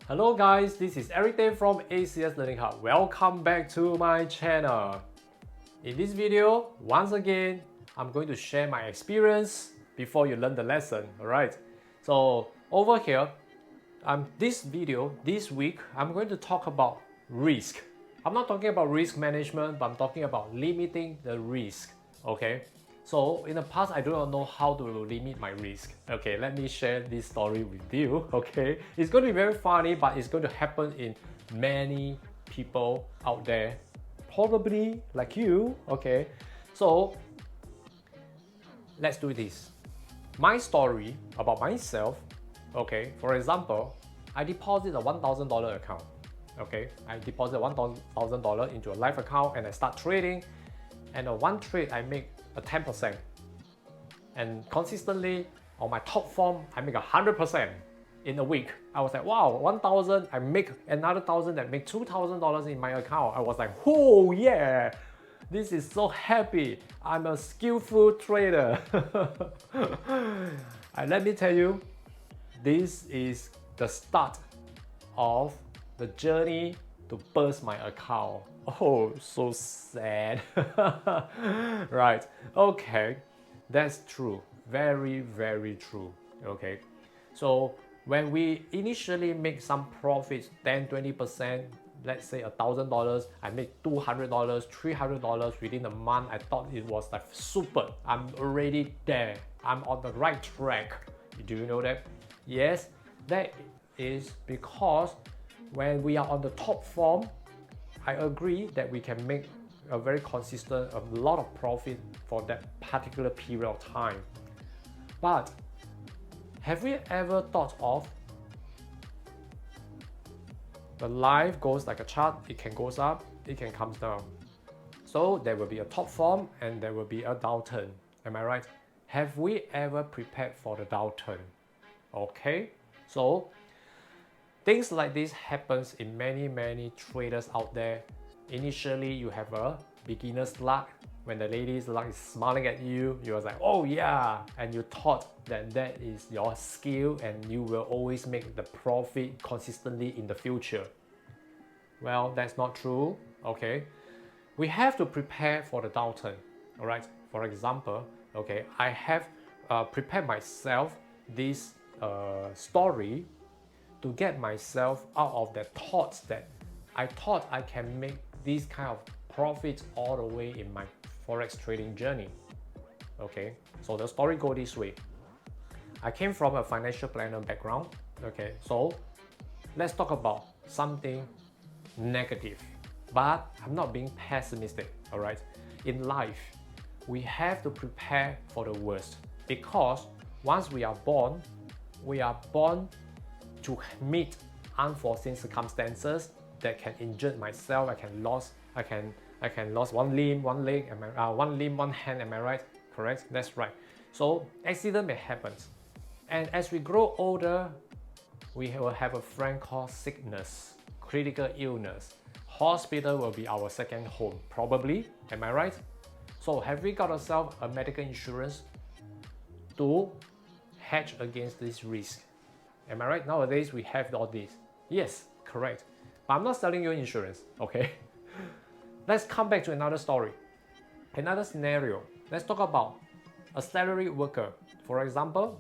Hello guys, this is Eric from ACS Learning Hub. Welcome back to my channel. In this video, once again, I'm going to share my experience before you learn the lesson, alright? So over here, this week, I'm going to talk about risk. I'm not talking about risk management, but I'm talking about limiting the risk, okay? So in the past, I do not know how to limit my risk. Okay, let me share this story with you, okay? It's going to be very funny, but it's going to happen in many people out there, probably like you, okay? So let's do this. My story about myself, okay? For example, I deposit a $1,000 account, okay? I deposit $1,000 into a live account and I start trading, and one trade I make a 10%, and consistently on my top form I make 100% in a week. I was like, wow, 1,000, I make another 1,000, that make $2,000 in my account. I was like, oh yeah, this is so happy. I'm a skillful trader. And let me tell you, this is the start of the journey to burst my account. Oh, so sad. Right, okay, that's true. Very, very true. Okay, so when we initially make some profits, 10-20%, let's say $1,000, I make $200, $300 within a month. I thought it was like super. I'm already there. I'm on the right track. Do you know that? Yes, that is because when we are on the top form, I agree that we can make a very consistent, a lot of profit for that particular period of time. But have we ever thought of the life goes like a chart? It can goes up, it can comes down. So there will be a top form and there will be a downturn. Am I right? Have we ever prepared for the downturn? Okay, so things like this happens in many traders out there. Initially, you have a beginner's luck. When the lady's luck is smiling at you, you was like, oh yeah, and you thought that that is your skill and you will always make the profit consistently in the future. Well, that's not true, okay? We have to prepare for the downturn, all right? For example, okay, I have prepared myself this story to get myself out of the thoughts that I thought I can make these kind of profits all the way in my Forex trading journey. Okay, so the story goes this way. I came from a financial planner background. Okay, so let's talk about something negative, but I'm not being pessimistic, all right? In life, we have to prepare for the worst, because once we are born to meet unforeseen circumstances that can injure myself. I can lose one limb, one leg, one limb, one hand. Am I right? Correct? That's right. So accident may happen, and as we grow older, we will have a friend called sickness, critical illness. Hospital will be our second home, probably. Am I right? So have we got ourselves a medical insurance to hedge against this risk? Am I right? Nowadays we have all this. Yes, correct. But I'm not selling you insurance, okay? Let's come back to another story, another scenario. Let's talk about a salaried worker. For example,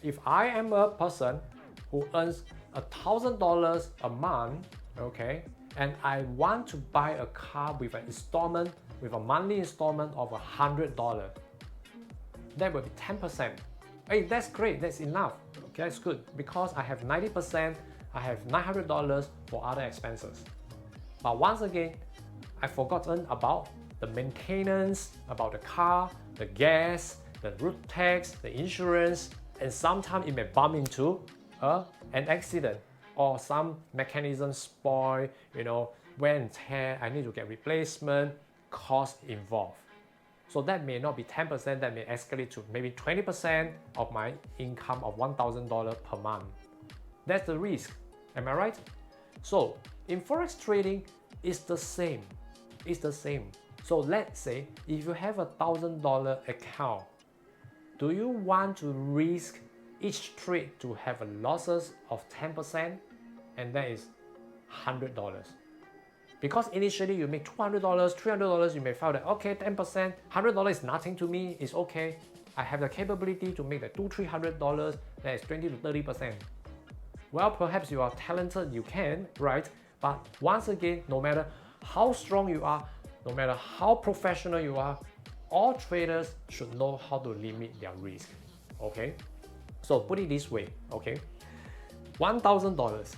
if I am a person who earns $1,000 a month, okay, and I want to buy a car with an installment, with a monthly installment of $100, that will be 10%. Hey, that's great, that's enough. Okay, that's good, because I have 90%, I have $900 for other expenses. But once again, I've forgotten about the maintenance, about the car, the gas, the road tax, the insurance, and sometimes it may bump into an accident or some mechanism spoil, wear and tear, I need to get replacement, cost involved. So that may not be 10%, that may escalate to maybe 20% of my income of $1,000 per month. That's the risk, am I right? So in Forex trading, it's the same. It's the same. So let's say if you have a $1,000 account, do you want to risk each trade to have a losses of 10%? and that is $100. Because initially you make $200, $300, you may feel that okay, 10%, $100 is nothing to me, it's okay. I have the capability to make the $200-300, that is 20 to 30%. Well, perhaps you are talented, you can, right? But once again, no matter how strong you are, no matter how professional you are, all traders should know how to limit their risk, okay? So put it this way, okay? $1,000,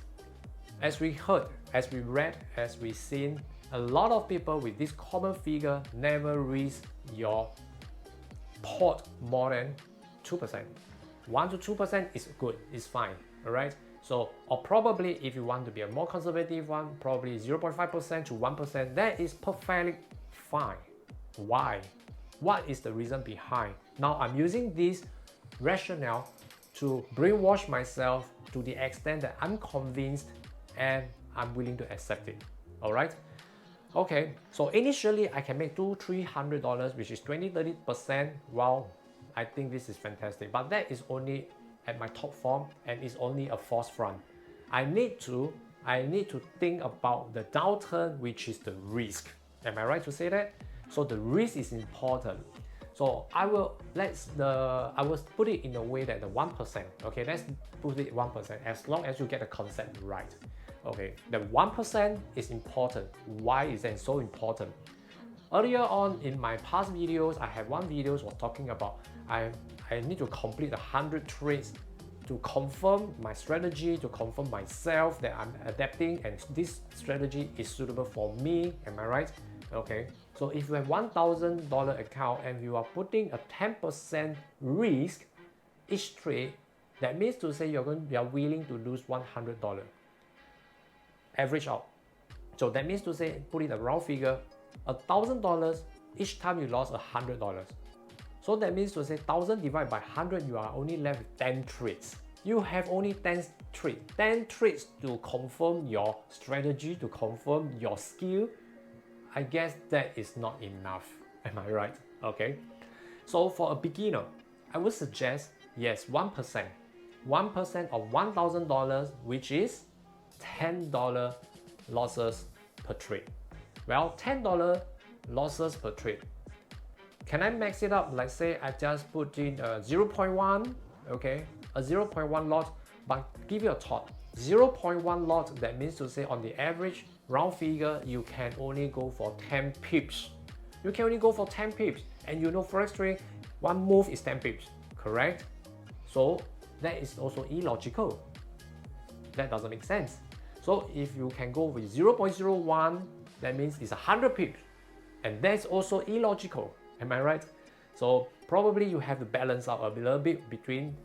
as we heard, as we read, as we seen, a lot of people with this common figure never risk your pot more than 2%. 1 to 2% is good, it's fine, all right? So, or probably if you want to be a more conservative one, probably 0.5% to 1%, that is perfectly fine. Why? What is the reason behind? Now I'm using this rationale to brainwash myself to the extent that I'm convinced and I'm willing to accept it. Alright? Okay, so initially I can make $200-300, which is 20-30%. Wow, I think this is fantastic. But that is only at my top form and it's only a false front. I need to think about the downturn, which is the risk. Am I right to say that? So the risk is important. So I will put it in a way that the 1%. Okay, let's put it 1%. As long as you get the concept right. Okay, the 1% is important. Why is that so important? Earlier on in my past videos, I have one video was talking about I need to complete 100 trades to confirm my strategy, to confirm myself that I'm adapting and this strategy is suitable for me. Am I right? Okay, so if you have $1,000 account and you are putting a 10% risk each trade, that means to say you are willing to lose $100. Average out. So that means to say, put it a round figure, $1,000 each time you lost $100. So that means to say 1,000 divided by 100, you are only left with 10 trades. You have only 10 trades to confirm your strategy, to confirm your skill. I guess that is not enough. Am I right? Okay. So for a beginner, I would suggest, yes, 1%. 1% of $1,000, which is $10 losses per trade. Well, $10 losses per trade. Can I max it up? Like say I just put in a 0.1, okay, a 0.1 lot, but give you a thought. 0.1 lot, that means to say on the average round figure, you can only go for 10 pips. You can only go for 10 pips. And you know Forex trading, one move is 10 pips, correct? So that is also illogical. That doesn't make sense. So if you can go with 0.01, that means it's 100 pips. And that's also illogical. Am I right? So probably you have to balance out a little bit between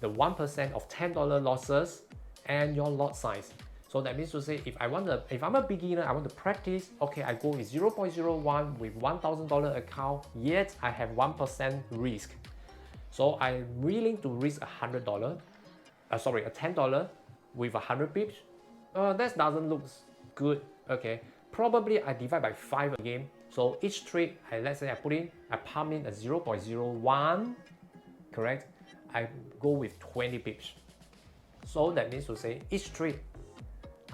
the 1% of $10 losses and your lot size. So that means to say if I'm a beginner, I want to practice, okay, I go with 0.01 with $1,000 account, yet I have 1% risk. So I'm willing to risk $10 with 100 pips. That doesn't look good. Okay, probably I divide by 5 again. So each trade, let's say I pump in a 0.01, correct? I go with 20 pips. So that means to say each trade,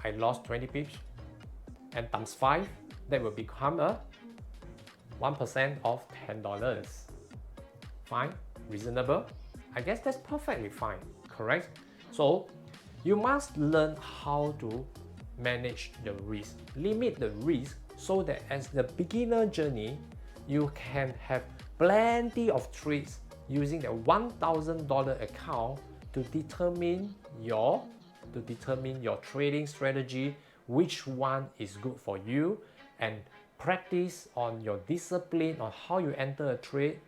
I lost 20 pips, and times 5, that will become a 1% of $10. Fine, reasonable. I guess that's perfectly fine, correct? So you must learn how to manage the risk, limit the risk, so that as the beginner journey, you can have plenty of trades using the $1,000 account to determine your trading strategy, which one is good for you, and practice on your discipline on how you enter a trade,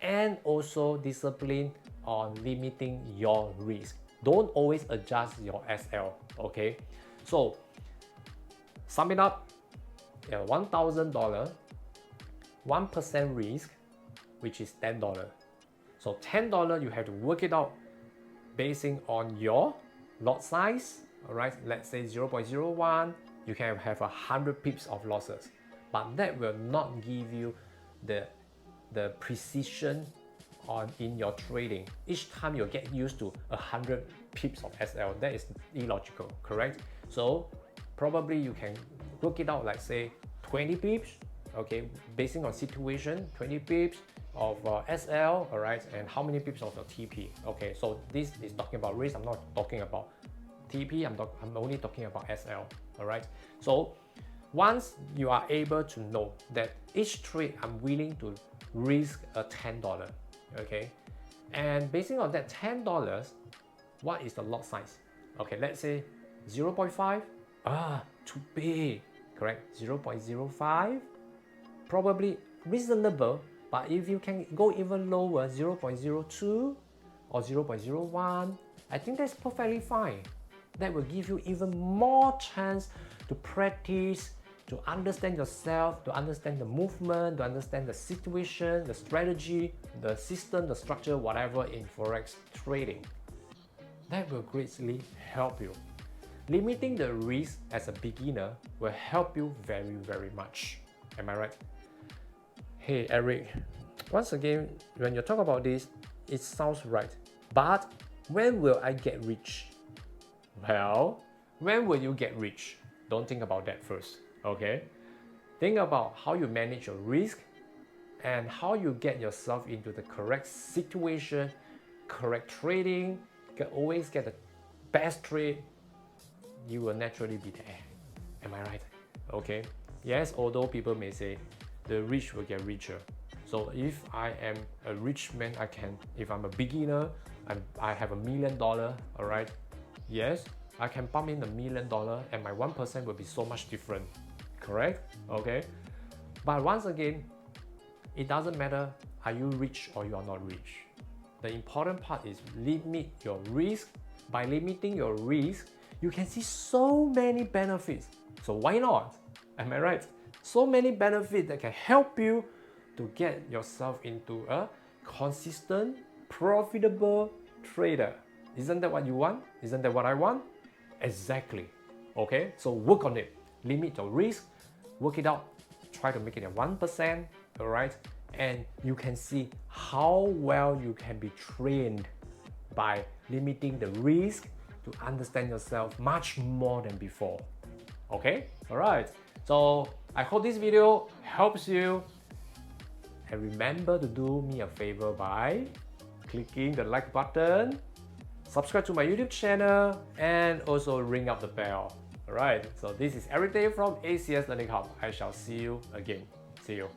and also discipline on limiting your risk. Don't always adjust your SL, okay? So sum it up, $1,000, 1% risk, which is $10. So $10, you have to work it out basing on your lot size, all right? Let's say 0.01, you can have 100 pips of losses, but that will not give you the precision in your trading. Each time you get used to 100 pips of SL, that is illogical, correct? So probably you can work it out like say 20 pips, okay, basing on situation, 20 pips of SL, all right, and how many pips of your TP. Okay, so this is talking about risk. I'm not talking about TP. I'm only talking about SL. All right. So once you are able to know that each trade I'm willing to risk a $10, okay, and basing on that $10, what is the lot size? Okay, let's say 0.5. Too big. Correct. 0.05. Probably reasonable. But if you can go even lower, 0.02 or 0.01, I think that's perfectly fine. That will give you even more chance to practice, to understand yourself, to understand the movement, to understand the situation, the strategy, the system, the structure, whatever in Forex trading. That will greatly help you. Limiting the risk as a beginner will help you very, very much. Am I right? Hey Eric, once again, when you talk about this, it sounds right. But when will I get rich? Well, when will you get rich? Don't think about that first, okay? Think about how you manage your risk and how you get yourself into the correct situation, correct trading. You can always get the best trade. You will naturally be there. Am I right? Okay. Yes, although people may say the rich will get richer. So if I am a rich man, if I'm a beginner, I have $1 million, all right? Yes, I can pump in $1 million and my 1% will be so much different, correct? Okay. But once again, it doesn't matter are you rich or you are not rich. The important part is limit your risk. By limiting your risk, you can see so many benefits. So why not? Am I right? So many benefits that can help you to get yourself into a consistent, profitable trader. Isn't that what you want? Isn't that what I want? Exactly. Okay, so work on it. Limit your risk, work it out, try to make it at 1%, all right? And you can see how well you can be trained by limiting the risk to understand yourself much more than before. Okay, all right. So I hope this video helps you. And remember to do me a favor by clicking the like button, subscribe to my YouTube channel, and also ring up the bell. All right. So this is Eric Day from ACS Learning Hub. I shall see you again. See you.